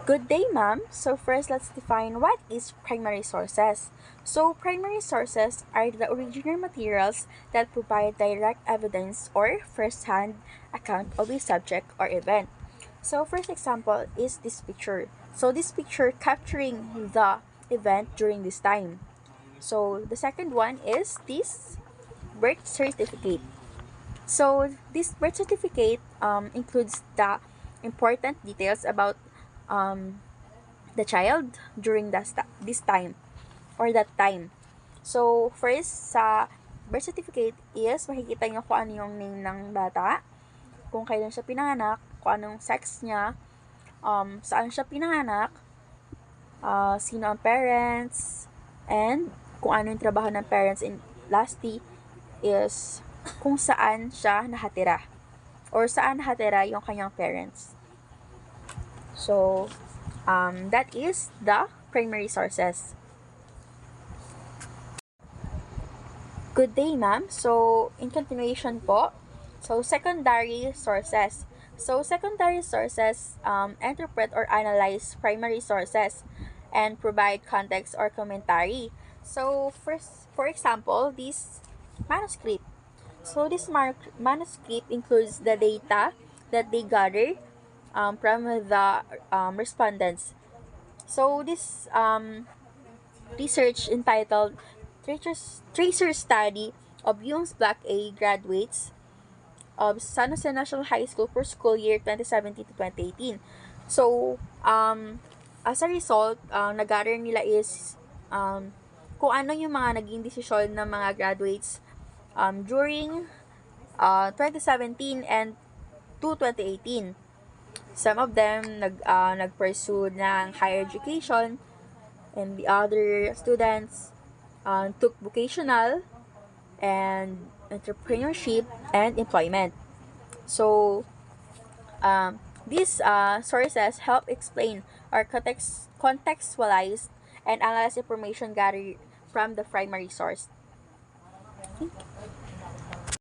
Good day, ma'am. So first, let's define what is primary sources. So primary sources are the original materials that provide direct evidence or first-hand account of a subject or event. So first example is this picture. So this picture capturing the event during this time. So the second one is this birth certificate. So this birth certificate includes the important details about um, the child during this time or that time. So, first, sa birth certificate is makikita nyo kung ano yung name ng bata, kung kailan siya pinanganak, kung anong sex niya, saan siya pinanganak, sino ang parents, and kung ano yung trabaho ng parents. And lastly, is kung saan siya nahatira or saan nahatira yung kanyang parents. So, that is the primary sources. Good day, ma'am. So, in continuation po, so secondary sources. So, secondary sources interpret or analyze primary sources and provide context or commentary. So, first, for example, this manuscript. So, this manuscript includes the data that they gather from the respondents. So, this research entitled Tracer Study of Young's Black A graduates of San Jose National High School for school year 2017 to 2018. So, as a result, nag-gather nila is kung ano yung mga naging desisyon ng mga graduates during 2017 and to 2018. Some of them nag-pursue ng higher education, and the other students took vocational and entrepreneurship and employment. So, these sources help explain or contextualize and analyze information gathered from the primary source.